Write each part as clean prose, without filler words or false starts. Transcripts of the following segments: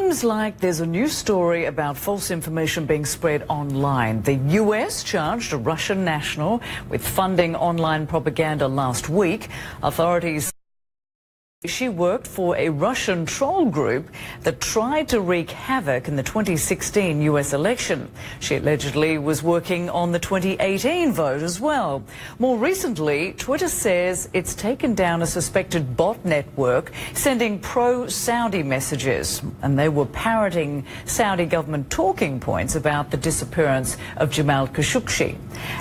seems like there's a new story about false information being spread online. The US charged a Russian national with funding online propaganda last week. Authorities she worked for a Russian troll group that tried to wreak havoc in the 2016 US election. She allegedly was working on the 2018 vote as well. More recently, Twitter says it's taken down a suspected bot network sending pro-Saudi messages, and they were parroting Saudi government talking points about the disappearance of Jamal Khashoggi.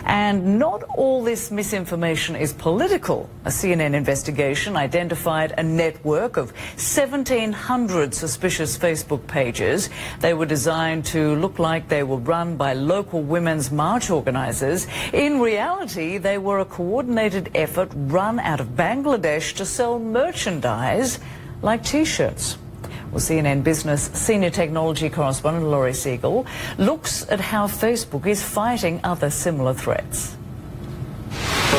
And not all this misinformation is political. A CNN investigation identified a network of 1,700 suspicious Facebook pages. They were designed to look like they were run by local women's march organisers. In reality, they were a coordinated effort run out of Bangladesh to sell merchandise like T-shirts. Well, CNN Business senior technology correspondent Laurie Siegel looks at how Facebook is fighting other similar threats.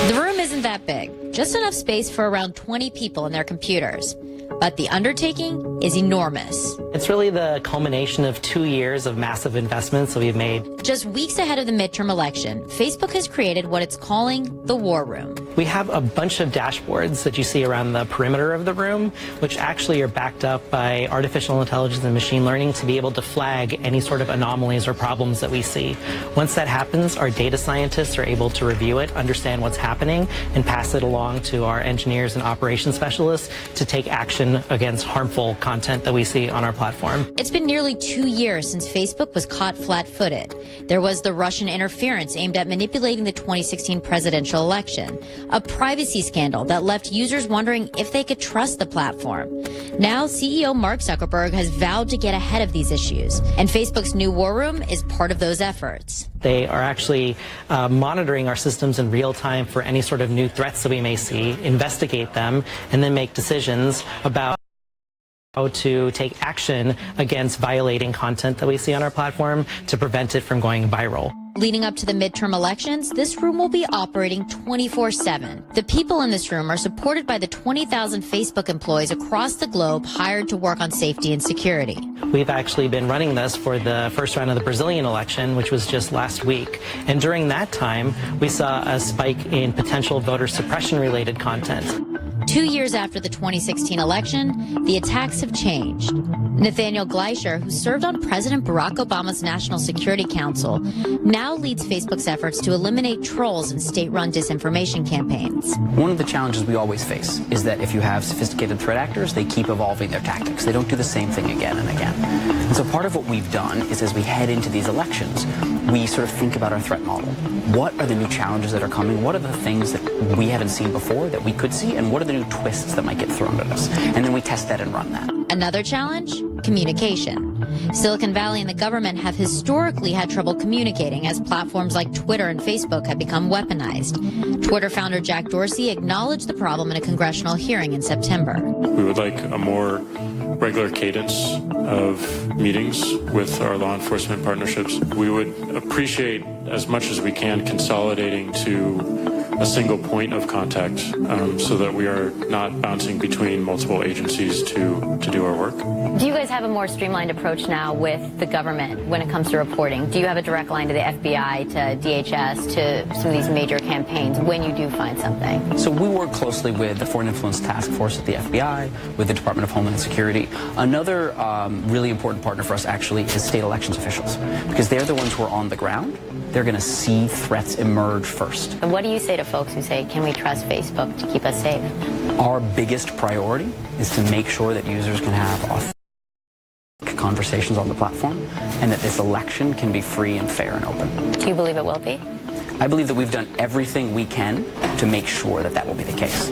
The room isn't that big, just enough space for around 20 people and their computers. But the undertaking is enormous. It's really the culmination of 2 years of massive investments that we've made. Just weeks ahead of the midterm election, Facebook has created what it's calling the War Room. We have a bunch of dashboards that you see around the perimeter of the room, which actually are backed up by artificial intelligence and machine learning to be able to flag any sort of anomalies or problems that we see. Once that happens, our data scientists are able to review it, understand what's happening, and pass it along to our engineers and operations specialists to take action against harmful content that we see on our platform. It's been nearly 2 years since Facebook was caught flat-footed. There was the Russian interference aimed at manipulating the 2016 presidential election, a privacy scandal that left users wondering if they could trust the platform. Now, CEO Mark Zuckerberg has vowed to get ahead of these issues, and Facebook's new War Room is part of those efforts. They are actually monitoring our systems in real time for any sort of new threats that we may see, investigate them, and then make decisions about how to take action against violating content that we see on our platform to prevent it from going viral. Leading up to the midterm elections, this room will be operating 24/7. The people in this room are supported by the 20,000 Facebook employees across the globe hired to work on safety and security. We've actually been running this for the first round of the Brazilian election, which was just last week. And during that time, we saw a spike in potential voter suppression-related content. 2 years after the 2016 election, the attacks have changed. Nathaniel Gleicher, who served on President Barack Obama's National Security Council, now leads Facebook's efforts to eliminate trolls and state-run disinformation campaigns. One of the challenges we always face is that if you have sophisticated threat actors, they keep evolving their tactics. They don't do the same thing again and again. And so part of what we've done is as we head into these elections, we sort of think about our threat model. What are the new challenges that are coming? What are the things that we haven't seen before that we could see? And what are the new twists that might get thrown at us? And then we test that and run that. Another challenge? Communication. Silicon Valley and the government have historically had trouble communicating as platforms like Twitter and Facebook have become weaponized. Twitter founder Jack Dorsey acknowledged the problem in a congressional hearing in September. We would like a more regular cadence of meetings with our law enforcement partnerships. We would appreciate as much as we can consolidating to a single point of contact so that we are not bouncing between multiple agencies to do our work. Do you guys have a more streamlined approach now with the government when it comes to reporting? Do you have a direct line to the FBI, to DHS, to some of these major campaigns when you do find something? So we work closely with the Foreign Influence Task Force at the FBI, with the Department of Homeland Security. Another really important partner for us actually is state elections officials, because they're the ones who are on the ground. They're going to see threats emerge first. And what do you say to folks who say, can we trust Facebook to keep us safe? Our biggest priority is to make sure that users can have authentic conversations on the platform and that this election can be free and fair and open. Do you believe it will be? I believe that we've done everything we can to make sure that that will be the case.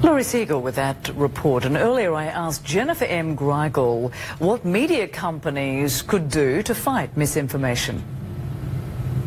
Laurie Siegel with that report. And earlier I asked Jennifer M. Grygiel what media companies could do to fight misinformation.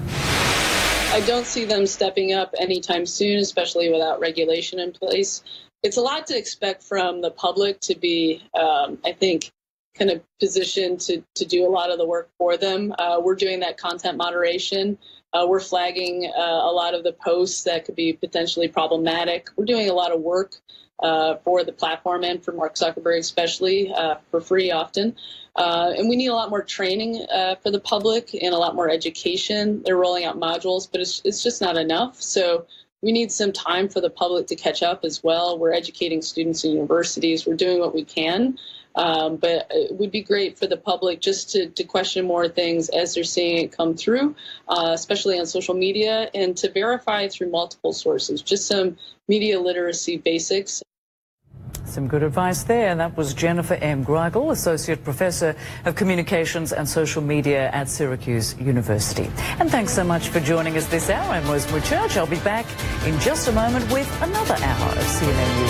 I don't see them stepping up anytime soon, especially without regulation in place. It's a lot to expect from the public to be, I think, kind of positioned to do a lot of the work for them. We're doing that content moderation. We're flagging a lot of the posts that could be potentially problematic. We're doing a lot of work for the platform and for Mark Zuckerberg especially, for free often. And we need a lot more training for the public and a lot more education. They're rolling out modules, but it's just not enough. So we need some time for the public to catch up as well. We're educating students in universities. We're doing what we can. But it would be great for the public just to question more things as they're seeing it come through, especially on social media, and to verify through multiple sources, just some media literacy basics. Some good advice there. That was Jennifer M. Grygiel, Associate Professor of Communications and Social Media at Syracuse University. And thanks so much for joining us this hour. I'm Rosemary Church. I'll be back in just a moment with another hour of CNN News.